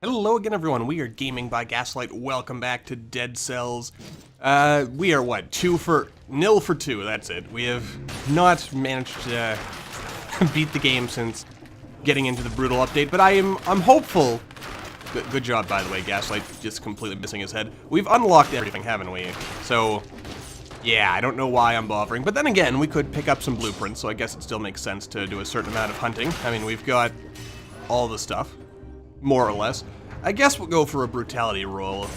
Hello again, everyone. We are Gaming by Gaslight. Welcome back to Dead Cells. We are what? 0 for 2. That's it. We have not managed to beat the game since getting into the brutal update, but I'm hopeful. Good job, by the way, Gaslight. Just completely missing his head. We've unlocked everything, haven't we? So, yeah, I don't know why I'm bothering. But then again, we could pick up some blueprints, so I guess it still makes sense to do a certain amount of hunting. I mean, we've got all the stuff. More or less. I guess we'll go for a brutality roll.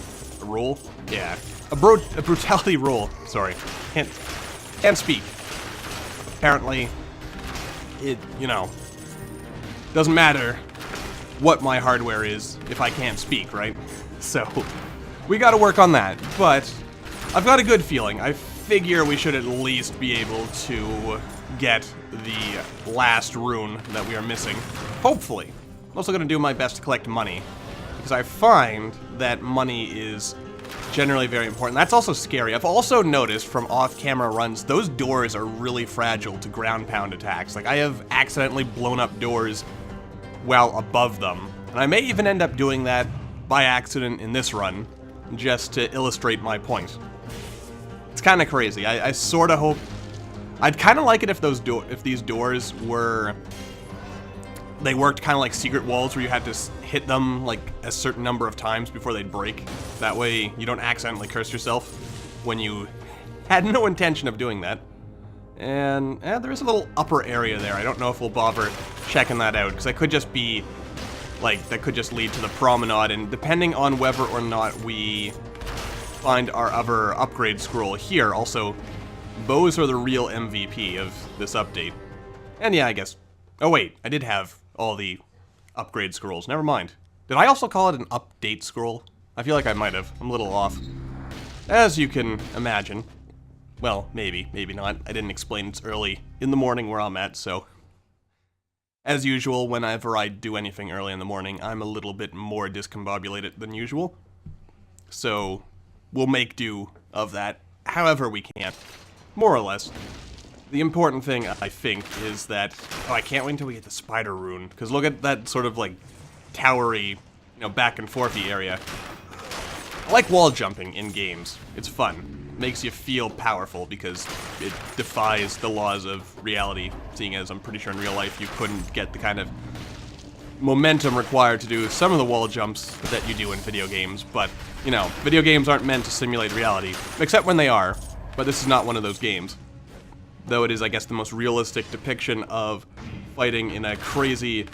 A roll? Yeah. A brutality roll. Sorry. Can't speak. Apparently, it, doesn't matter what my hardware is if I can't speak, right? So, we gotta work on that. But, I've got a good feeling. I figure we should at least be able to get the last rune that we are missing. Hopefully. I'm also going to do my best to collect money, because I find that money is generally very important. That's also scary. I've also noticed from off-camera runs, those doors are really fragile to ground pound attacks. Like, I have accidentally blown up doors while above them, and I may even end up doing that by accident in this run, just to illustrate my point. It's kind of crazy. I sort of hope... I'd kind of like it if these doors were... They worked kind of like secret walls where you had to hit them like a certain number of times before they'd break. That way you don't accidentally curse yourself when you had no intention of doing that. And there is a little upper area there. I don't know if we'll bother checking that out, because that could just be, like, that could just lead to the promenade, and depending on whether or not we find our other upgrade scroll here, also, bows are the real MVP of this update. And yeah, I guess... Oh wait, I did have all the upgrade scrolls. Never mind. Did I also call it an update scroll? I feel like I might have. I'm a little off. As you can imagine. Well, maybe, maybe not. I didn't explain it's early in the morning where I'm at, so... As usual, whenever I do anything early in the morning, I'm a little bit more discombobulated than usual. So, we'll make do of that however we can. More or less. The important thing, I think, is that... Oh, I can't wait until we get the spider rune, because look at that sort of, like, towery, back and forthy area. I like wall jumping in games. It's fun. It makes you feel powerful, because it defies the laws of reality, seeing as I'm pretty sure in real life you couldn't get the kind of momentum required to do some of the wall jumps that you do in video games, but, video games aren't meant to simulate reality, except when they are, but this is not one of those games. Though it is, I guess, the most realistic depiction of fighting in a crazy...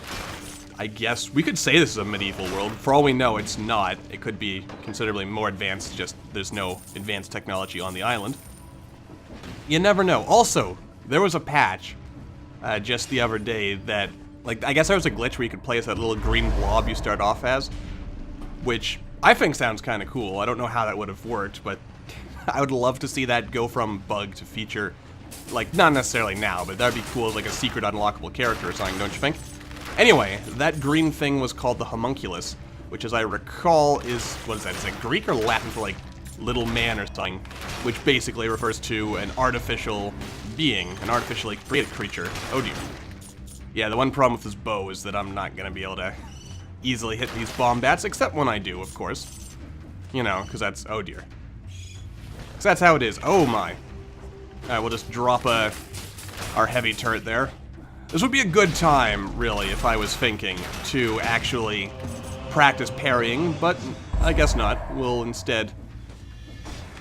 I guess we could say this is a medieval world. For all we know, it's not. It could be considerably more advanced, just there's no advanced technology on the island. You never know. Also, there was a patch just the other day that... Like, I guess there was a glitch where you could play as that little green blob you start off as, which I think sounds kind of cool. I don't know how that would have worked, but I would love to see that go from bug to feature. Like, not necessarily now, but that'd be cool as, like, a secret unlockable character or something, don't you think? Anyway, that green thing was called the homunculus, which, as I recall, is... What is that? Is it Greek or Latin for, like, little man or something? Which basically refers to an artificial being, an artificially created creature. Oh, dear. Yeah, the one problem with this bow is that I'm not gonna be able to easily hit these bomb bats, except when I do, of course. Because that's... Oh, dear. Because that's how it is. Oh, my. Alright, we'll just drop our heavy turret there. This would be a good time, really, if I was thinking, to actually practice parrying, but I guess not. We'll instead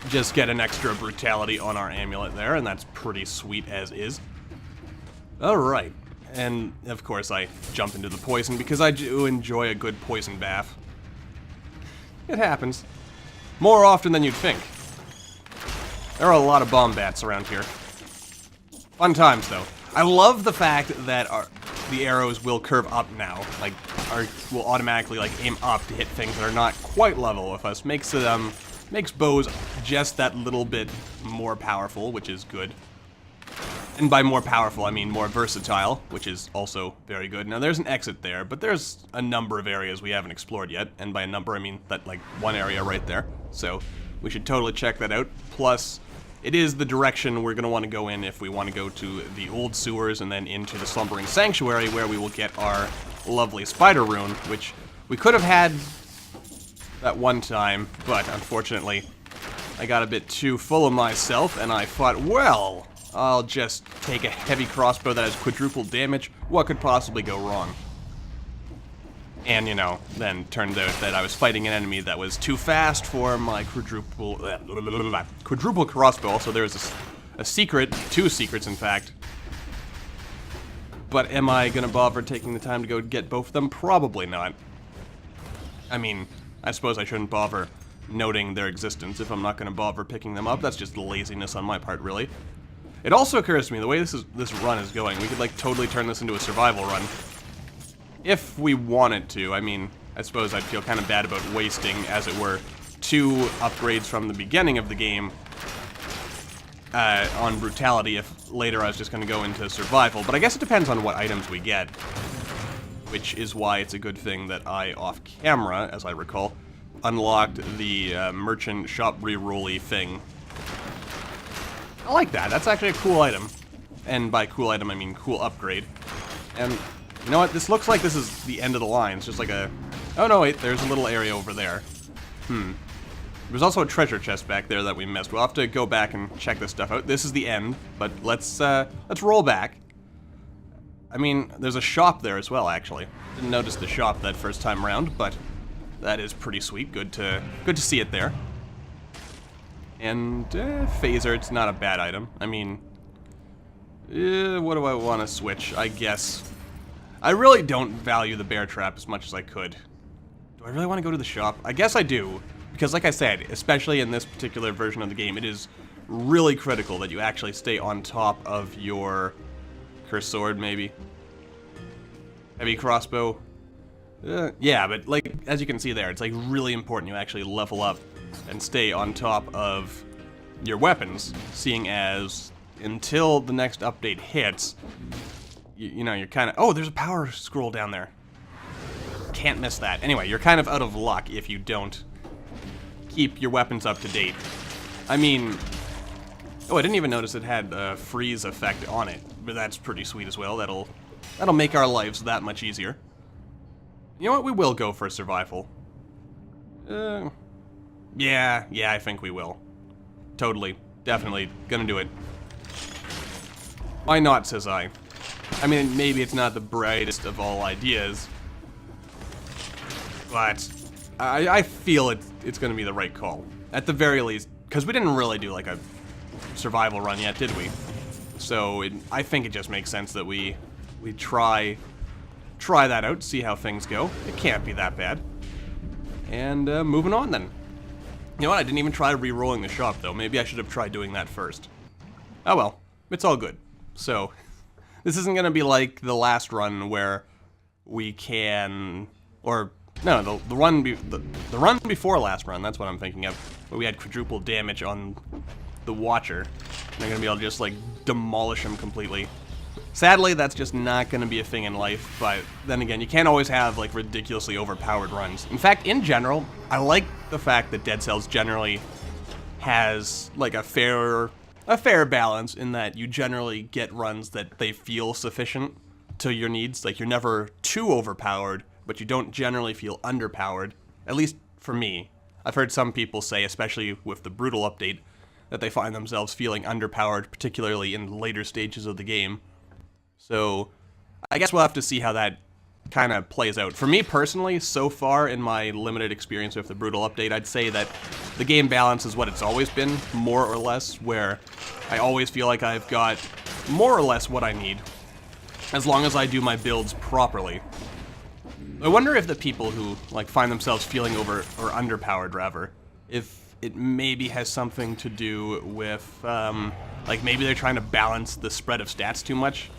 just get an extra brutality on our amulet there, and that's pretty sweet as is. Alright, and of course I jump into the poison because I do enjoy a good poison bath. It happens. More often than you'd think. There are a lot of bomb bats around here. Fun times, though. I love the fact that the arrows will curve up now. Like, will automatically, like, aim up to hit things that are not quite level with us. Makes bows just that little bit more powerful, which is good. And by more powerful, I mean more versatile, which is also very good. Now, there's an exit there, but there's a number of areas we haven't explored yet. And by a number, I mean that, like, one area right there. So, we should totally check that out. Plus... It is the direction we're going to want to go in if we want to go to the old sewers and then into the slumbering sanctuary, where we will get our lovely spider rune, which we could have had that one time, but unfortunately, I got a bit too full of myself, and I thought, well, I'll just take a heavy crossbow that has quadruple damage. What could possibly go wrong? And, you know, then turned out that I was fighting an enemy that was too fast for my quadruple crossbow. So there was a secret, 2 secrets in fact. But am I gonna bother taking the time to go get both of them? Probably not. I mean, I suppose I shouldn't bother noting their existence if I'm not gonna bother picking them up. That's just laziness on my part, really. It also occurs to me, the way this run is going, we could like totally turn this into a survival run. If we wanted to. I mean, I suppose I'd feel kind of bad about wasting, as it were, 2 upgrades from the beginning of the game on brutality if later I was just going to go into survival. But I guess it depends on what items we get, which is why it's a good thing that I, off camera, as I recall, unlocked the merchant shop re-rolly thing. I like that. That's actually a cool item. And by cool item, I mean cool upgrade. And you know what? This looks like this is the end of the line. It's just like a... Oh, no, wait. There's a little area over there. There's also a treasure chest back there that we missed. We'll have to go back and check this stuff out. This is the end, but let's roll back. I mean, there's a shop there as well, actually. Didn't notice the shop that first time around, but that is pretty sweet. Good to see it there. And phaser, it's not a bad item. I mean, what do I want to switch? I guess I really don't value the bear trap as much as I could. Do I really want to go to the shop? I guess I do, because like I said, especially in this particular version of the game, it is really critical that you actually stay on top of your cursed sword, maybe. Heavy crossbow. Yeah, but like, as you can see there, it's like really important you actually level up and stay on top of your weapons, seeing as until the next update hits, you know, you're kind of... Oh, there's a power scroll down there. Can't miss that. Anyway, you're kind of out of luck if you don't keep your weapons up to date. I mean... Oh, I didn't even notice it had a freeze effect on it, but that's pretty sweet as well. That'll make our lives that much easier. You know what? We will go for survival. Yeah, I think we will. Totally. Definitely. Gonna do it. Why not, says I. I mean, maybe it's not the brightest of all ideas, but I feel it's gonna be the right call. At the very least, because we didn't really do like a survival run yet, did we? So I think it just makes sense that we try that out, see how things go. It can't be that bad. And moving on then. You know what? I didn't even try re-rolling the shop though. Maybe I should have tried doing that first. Oh well, it's all good. So this isn't gonna be like the last run where we can, or no, the run before last run. That's what I'm thinking of, where we had quadruple damage on the Watcher. They're gonna be able to just like demolish him completely. Sadly, that's just not gonna be a thing in life. But then again, you can't always have like ridiculously overpowered runs. In fact, in general, I like the fact that Dead Cells generally has like a fair balance in that you generally get runs that they feel sufficient to your needs. Like, you're never too overpowered, but you don't generally feel underpowered. At least for me. I've heard some people say, especially with the Brutal update, that they find themselves feeling underpowered, particularly in later stages of the game. So I guess we'll have to see how that kind of plays out. For me personally, so far in my limited experience with the Brutal update, I'd say that the game balance is what it's always been, more or less, where I always feel like I've got more or less what I need, as long as I do my builds properly. I wonder if the people who like find themselves feeling over or underpowered, rather, if it maybe has something to do with like maybe they're trying to balance the spread of stats too much.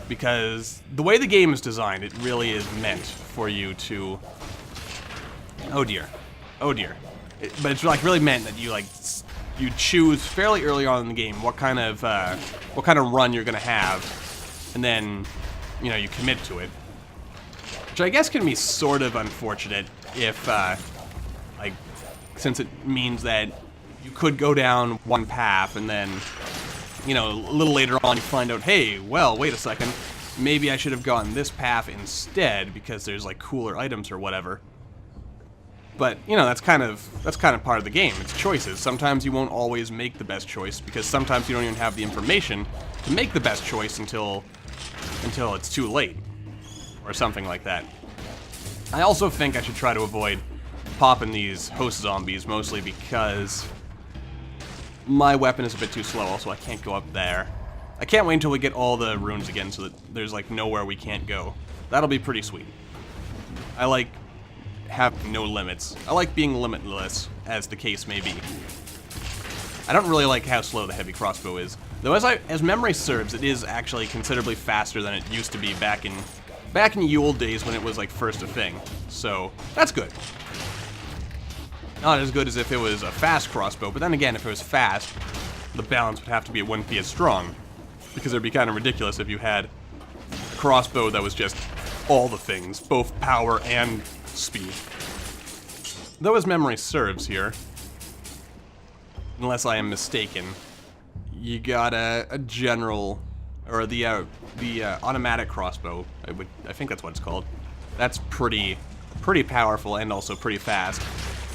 Because the way the game is designed, it really is meant for you to... Oh dear. Oh dear. But it's like really meant that you choose fairly early on in the game what kind of run you're gonna have, and then, you know, you commit to it. Which I guess can be sort of unfortunate if, like, since it means that you could go down one path and then, you know, a little later on you find out, hey, well, wait a second, maybe I should have gone this path instead because there's like cooler items or whatever. But, you know, that's kind of part of the game. It's choices. Sometimes you won't always make the best choice, because sometimes you don't even have the information to make the best choice until it's too late. Or something like that. I also think I should try to avoid popping these host zombies, mostly because my weapon is a bit too slow. Also, I can't go up there. I can't wait until we get all the runes again so that there's, like, nowhere we can't go. That'll be pretty sweet. I like have no limits. I like being limitless, as the case may be. I don't really like how slow the heavy crossbow is. Though as memory serves, it is actually considerably faster than it used to be back in the old days when it was like first a thing. So that's good. Not as good as if it was a fast crossbow, but then again, if it was fast, the balance would have to be it wouldn't be as strong. Because it would be kind of ridiculous if you had a crossbow that was just all the things, both power and speed. Though as memory serves here, unless I am mistaken, you got a general, or the automatic crossbow. I think that's what it's called. That's pretty powerful and also pretty fast.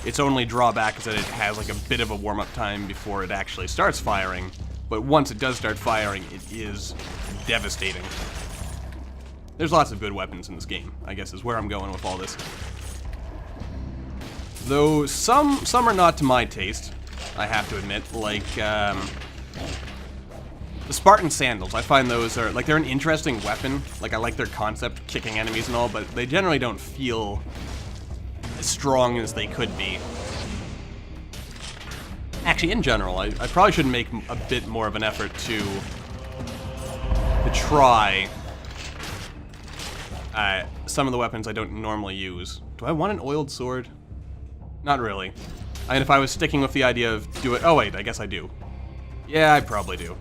Its only drawback is that it has like a bit of a warm-up time before it actually starts firing. But once it does start firing, it is devastating. There's lots of good weapons in this game, I guess is where I'm going with all this. Though some are not to my taste, I have to admit, like the Spartan sandals. I find those are, like, they're an interesting weapon. Like, I like their concept, kicking enemies and all, but they generally don't feel as strong as they could be. Actually, in general, I probably should make a bit more of an effort to try some of the weapons I don't normally use. Do I want an oiled sword? Not really. I mean, if I was sticking with the idea of oh wait, I guess I do. Yeah, I probably do.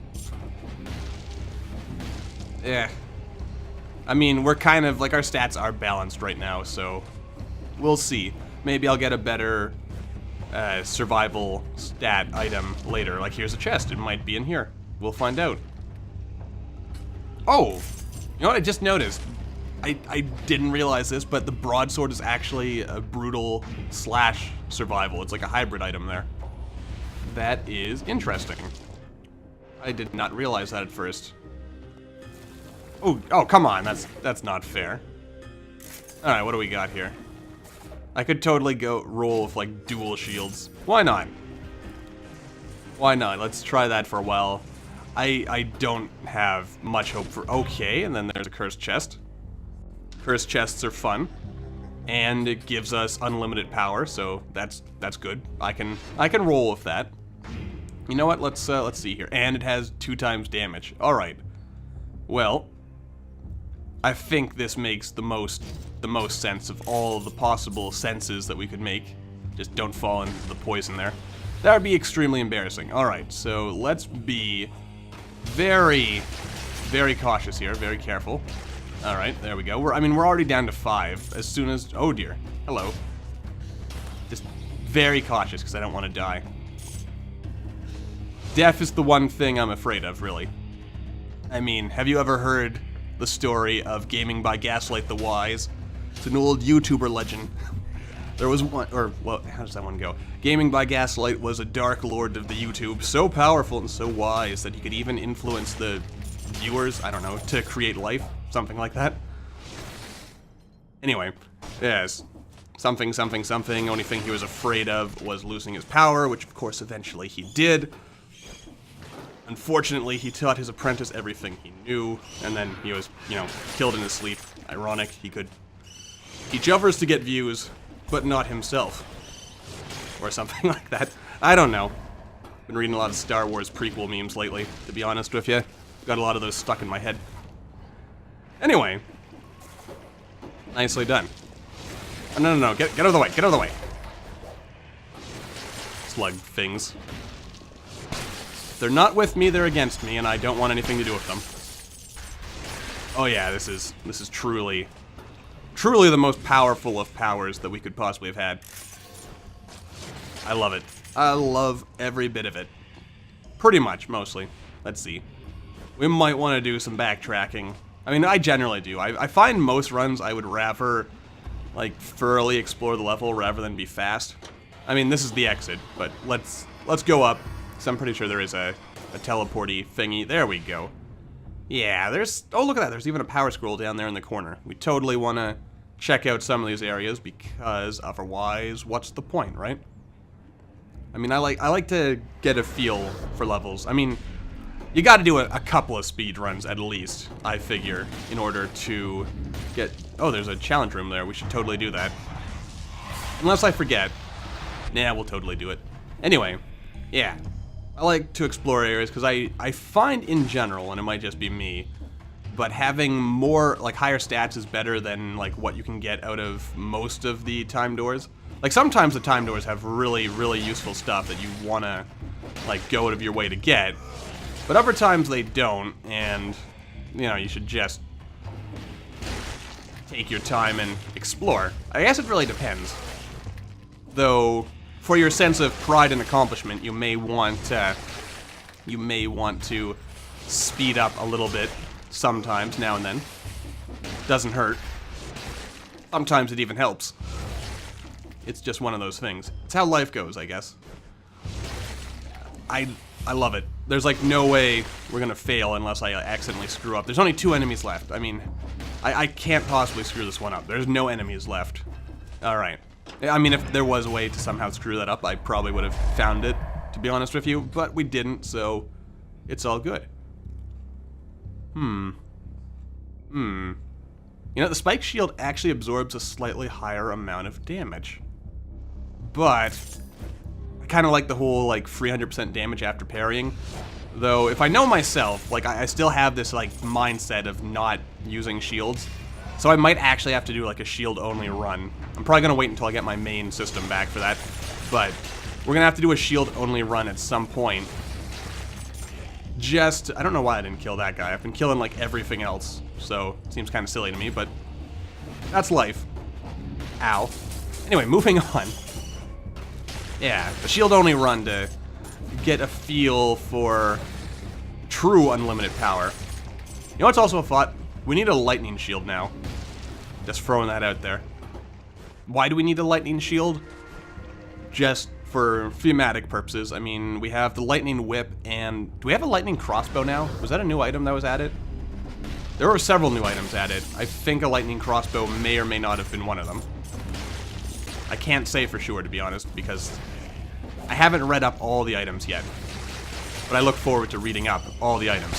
Yeah. I mean, we're kind of, like, our stats are balanced right now, so we'll see. Maybe I'll get a better survival stat item later. Like, here's a chest. It might be in here. We'll find out. Oh! You know what I just noticed? I didn't realize this, but the broadsword is actually a brutal slash survival. It's like a hybrid item there. That is interesting. I did not realize that at first. Oh, come on. That's not fair. Alright, what do we got here? I could totally roll with, like, dual shields. Why not? Why not? Let's try that for a while. I don't have much hope for... Okay, and then there's a cursed chest. Cursed chests are fun. And it gives us unlimited power, so that's good. I can roll with that. You know what? Let's see here. And it has 2 times damage. Alright. Well, I think this makes the most sense of all the possible senses that we could make. Just don't fall into the poison there. That would be extremely embarrassing. Alright, so let's be very, very cautious here, very careful. Alright, there we go. We're already down to 5. As soon as... Oh dear. Hello. Just very cautious, because I don't want to die. Death is the one thing I'm afraid of, really. I mean, have you ever heard the story of GamingByGaslight the Wise? It's an old YouTuber legend. There was one, or, well, how does that one go? GamingByGaslight was a dark lord of the YouTube, so powerful and so wise that he could even influence the viewers, I don't know, to create life, something like that. Anyway, yes, something, only thing he was afraid of was losing his power, which of course eventually he did. Unfortunately, he taught his apprentice everything he knew, and then he was, you know, killed in his sleep. Ironic, he could teach others to get views, but not himself. Or something like that. I don't know. Been reading a lot of Star Wars prequel memes lately, to be honest with you. Got a lot of those stuck in my head. Anyway. Nicely done. Oh, no, get out of the way, get out of the way. Slug things. If they're not with me, they're against me, and I don't want anything to do with them. Oh yeah, this is truly the most powerful of powers that we could possibly have had. I love it. I love every bit of it. Pretty much, mostly. Let's see. We might want to do some backtracking. I mean, I generally do. I find most runs I would rather, like, thoroughly explore the level rather than be fast. I mean, this is the exit, but let's go up, because I'm pretty sure there is a teleporty thingy. There we go. Yeah, there's... Oh, look at that. There's even a power scroll down there in the corner. We totally want to check out some of these areas, because otherwise, what's the point, right? I mean, I like to get a feel for levels. I mean, you got to do a couple of speed runs at least, I figure, in order to get... Oh, there's a challenge room there. We should totally do that. Unless I forget. Nah, we'll totally do it. Anyway, yeah. I like to explore areas because I find in general, and it might just be me, but having more, like, higher stats is better than, like, what you can get out of most of the time doors. Like, sometimes the time doors have really, really useful stuff that you want to, like, go out of your way to get, but other times they don't, and, you know, you should just take your time and explore. I guess it really depends. Though, for your sense of pride and accomplishment, you may want to speed up a little bit sometimes, now and then. Doesn't hurt. Sometimes it even helps. It's just one of those things. It's how life goes, I guess. I love it. There's like no way we're gonna fail unless I accidentally screw up. There's only 2 enemies left. I mean, I can't possibly screw this one up. There's no enemies left. Alright. I mean, if there was a way to somehow screw that up, I probably would have found it, to be honest with you, but we didn't, so it's all good. You know, the spike shield actually absorbs a slightly higher amount of damage. But I kind of like the whole, like, 300% damage after parrying. Though, if I know myself, like, I still have this, like, mindset of not using shields. So I might actually have to do, like, a shield-only run. I'm probably going to wait until I get my main system back for that. But we're going to have to do a shield-only run at some point. Just, I don't know why I didn't kill that guy. I've been killing, like, everything else. So, it seems kind of silly to me, but that's life. Ow. Anyway, moving on. Yeah, a shield-only run to get a feel for true unlimited power. You know what's also a thought? We need a lightning shield now. Just throwing that out there. Why do we need a lightning shield? Just for thematic purposes. I mean, we have the lightning whip, and do we have a lightning crossbow now? Was that a new item that was added? There were several new items added. I think a lightning crossbow may or may not have been one of them. I can't say for sure, to be honest, because I haven't read up all the items yet. But I look forward to reading up all the items.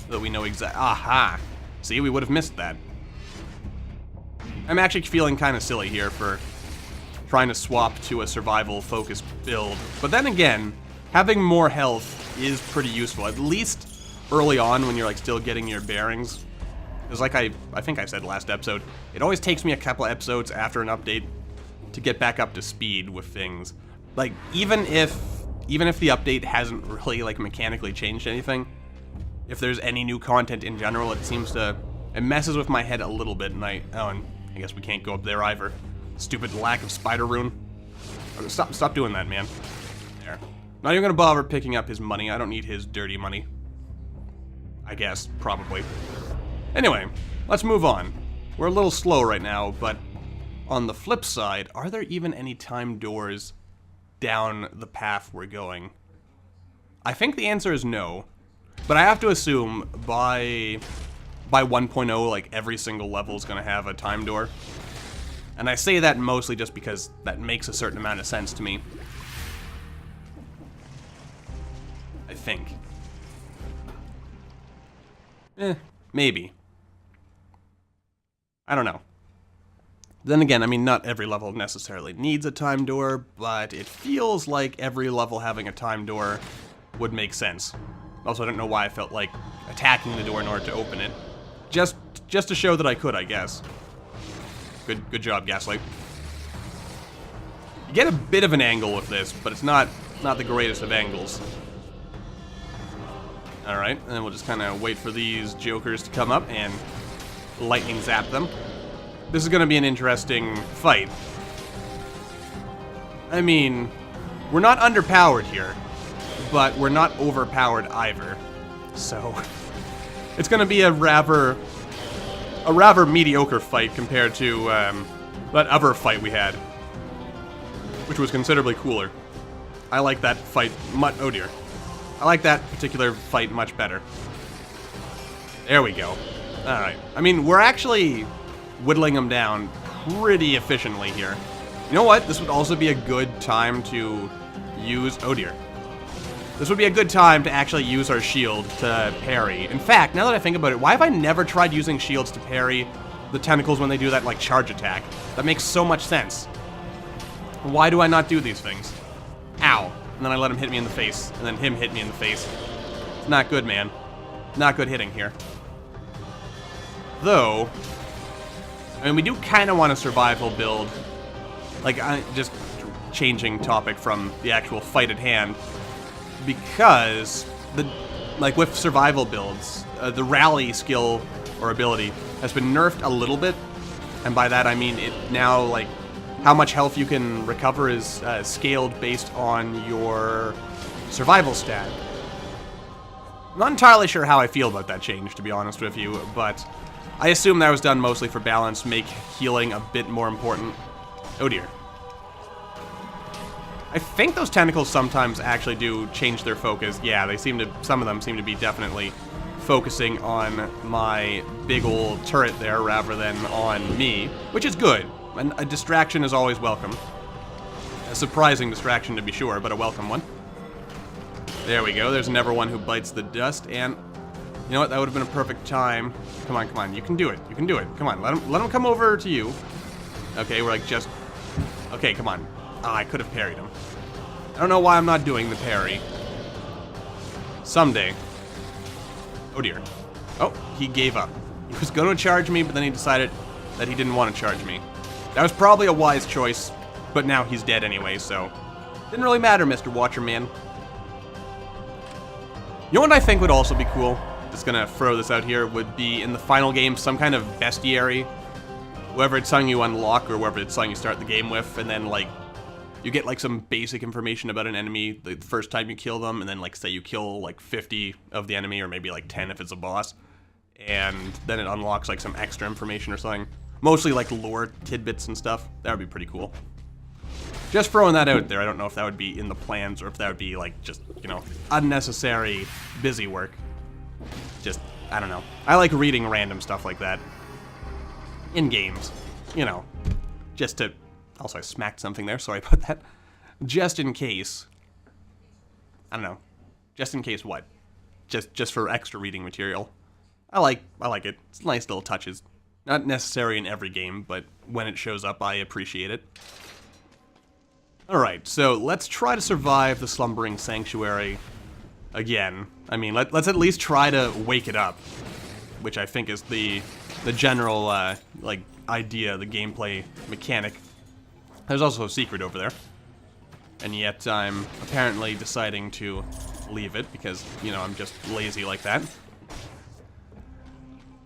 So that we know exactly. Aha! See, we would have missed that. I'm actually feeling kind of silly here for trying to swap to a survival-focused build. But then again, having more health is pretty useful, at least early on when you're, like, still getting your bearings. Because like I think I said last episode, it always takes me a couple episodes after an update to get back up to speed with things. Like, even if the update hasn't really, like, mechanically changed anything, if there's any new content in general, it messes with my head a little bit, and and I guess we can't go up there either. Stupid lack of spider rune. Stop doing that, man. There. Not even gonna bother picking up his money. I don't need his dirty money. I guess, probably. Anyway, let's move on. We're a little slow right now, but on the flip side, are there even any time doors down the path we're going? I think the answer is no, but I have to assume by 1.0, like, every single level is going to have a time door. And I say that mostly just because that makes a certain amount of sense to me. I think. Maybe. I don't know. Then again, I mean, not every level necessarily needs a time door, but it feels like every level having a time door would make sense. Also, I don't know why I felt like attacking the door in order to open it. Just to show that I could, I guess. Good job, Gaslight. You get a bit of an angle with this, but it's not the greatest of angles. Alright, and then we'll just kind of wait for these jokers to come up and lightning zap them. This is going to be an interesting fight. I mean, we're not underpowered here, but we're not overpowered either. So, it's going to be a rather mediocre fight compared to that other fight we had, which was considerably cooler. I like that fight oh dear. I like that particular fight much better. There we go. Alright. I mean, we're actually whittling them down pretty efficiently here. You know what? This would also be a good time to use... Oh dear. This would be a good time to actually use our shield to parry. In fact, now that I think about it, why have I never tried using shields to parry the tentacles when they do that, like, charge attack? That makes so much sense. Why do I not do these things? Ow. And then I let him hit me in the face, and then him hit me in the face. It's not good, man. Not good hitting here. Though, I mean, we do kind of want a survival build. Like, just changing topic from the actual fight at hand. Because, like with survival builds, the rally skill or ability has been nerfed a little bit. And by that I mean it now, like, how much health you can recover is scaled based on your survival stat. I'm not entirely sure how I feel about that change, to be honest with you, but I assume that was done mostly for balance, make healing a bit more important. Oh dear. I think those tentacles sometimes actually do change their focus. Yeah, they seem to, some of them seem to be definitely focusing on my big old turret there rather than on me, which is good. And a distraction is always welcome. A surprising distraction to be sure, but a welcome one. There we go, there's never one who bites the dust, and you know what, that would have been a perfect time. Come on, come on, you can do it, you can do it. Come on, let him come over to you. Okay, we're like just... Okay, come on. Ah, I could have parried him. I don't know why I'm not doing the parry. Someday. Oh dear. Oh, he gave up. He was going to charge me, but then he decided that he didn't want to charge me. That was probably a wise choice, but now he's dead anyway, so... Didn't really matter, Mr. Watcherman. You know what I think would also be cool? Just gonna throw this out here, would be in the final game some kind of bestiary. Whether it's something you unlock or whether it's something you start the game with, and then, like, you get, like, some basic information about an enemy the first time you kill them, and then, like, say you kill, like, 50 of the enemy, or maybe, like, 10 if it's a boss, and then it unlocks, like, some extra information or something. Mostly, like, lore tidbits and stuff. That would be pretty cool. Just throwing that out there. I don't know if that would be in the plans, or if that would be, like, just, you know, unnecessary busy work. Just, I don't know. I like reading random stuff like that. In games. You know. Just to... Also, I smacked something there, sorry about that. Just in case. I don't know. Just in case what? Just for extra reading material. I like it. It's nice little touches. Not necessary in every game, but when it shows up, I appreciate it. Alright, so let's try to survive the slumbering sanctuary again. I mean, let's at least try to wake it up. Which I think is the general, like, idea, the gameplay mechanic. There's also a secret over there. And yet I'm apparently deciding to leave it because, you know, I'm just lazy like that.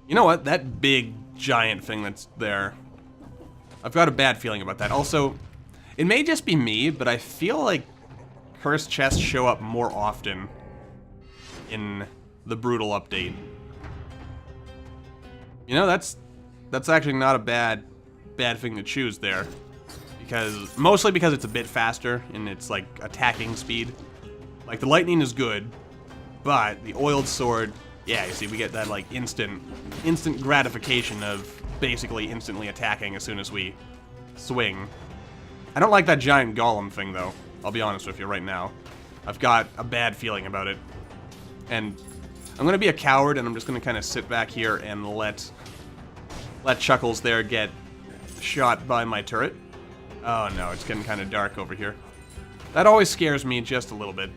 You know what? That big, giant thing that's there, I've got a bad feeling about that. Also, it may just be me, but I feel like cursed chests show up more often in the Brutal update. You know, that's actually not a bad thing to choose there. Mostly because it's a bit faster in its, like, attacking speed. Like, the lightning is good, but the oiled sword, yeah, you see, we get that, like, instant gratification of basically instantly attacking as soon as we swing. I don't like that giant golem thing, though. I'll be honest with you right now. I've got a bad feeling about it. And I'm gonna be a coward, and I'm just gonna kind of sit back here and let Chuckles there get shot by my turret. Oh no, it's getting kind of dark over here. That always scares me just a little bit.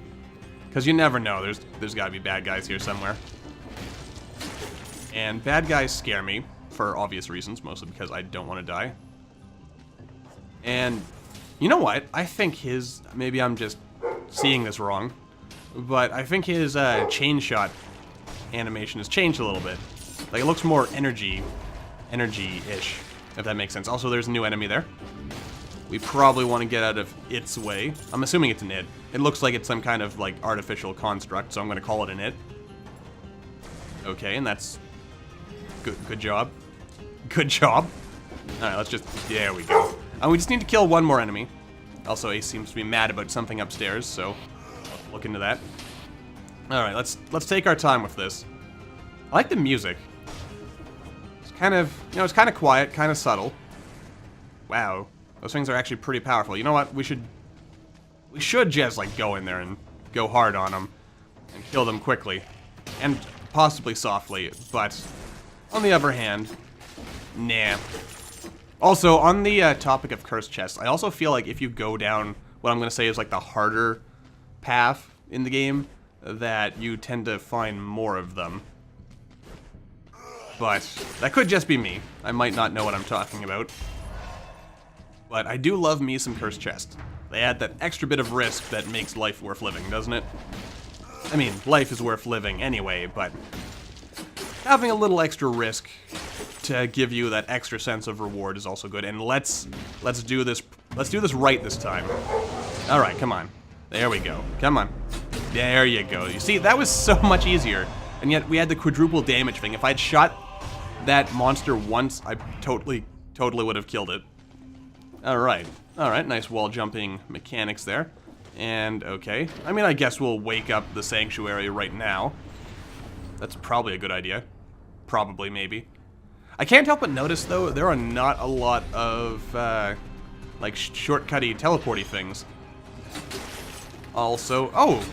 Because you never know, there's gotta be bad guys here somewhere. And bad guys scare me, for obvious reasons, mostly because I don't want to die. And, you know what? I think maybe I'm just seeing this wrong, but I think his chain shot animation has changed a little bit. Like, it looks more energy-ish, if that makes sense. Also, there's a new enemy there. We probably want to get out of its way. I'm assuming it's an it. It looks like it's some kind of, like, artificial construct, so I'm going to call it an it. Okay, and that's... Good job. Good job. Alright, let's just... There we go. We just need to kill one more enemy. Also, Ace seems to be mad about something upstairs, so I'll look into that. Alright, let's take our time with this. I like the music. It's kind of, you know, it's kind of quiet, kind of subtle. Wow. Those things are actually pretty powerful. You know what? We should just, like, go in there and go hard on them. And kill them quickly. And possibly softly, but on the other hand, nah. Also, on the topic of cursed chests, I also feel like if you go down what I'm going to say is like the harder path in the game, that you tend to find more of them. But that could just be me. I might not know what I'm talking about. But I do love me some cursed chests. They add that extra bit of risk that makes life worth living, doesn't it? I mean, life is worth living anyway, but having a little extra risk to give you that extra sense of reward is also good. And let's do this right this time. All right, come on. There we go. Come on. There you go. You see, that was so much easier. And yet we had the quadruple damage thing. If I'd shot that monster once, I totally would have killed it. All right. All right, nice wall jumping mechanics there. And okay. I mean, I guess we'll wake up the sanctuary right now. That's probably a good idea. Probably, maybe. I can't help but notice, though, there are not a lot of, like, shortcutty, teleporty things. Also, oh!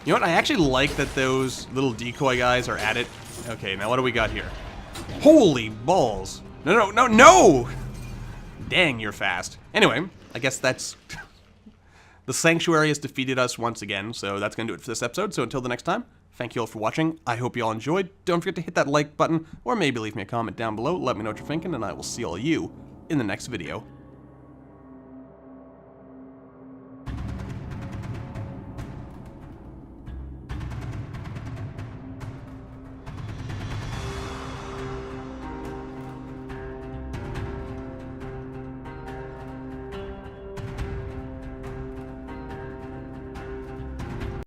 You know what? I actually like that those little decoy guys are at it. Okay, now what do we got here? Holy balls! No! Dang, you're fast. Anyway, I guess that's... The Sanctuary has defeated us once again, so that's gonna do it for this episode. So until the next time, thank you all for watching. I hope you all enjoyed. Don't forget to hit that like button, or maybe leave me a comment down below. Let me know what you're thinking, and I will see all of you in the next video.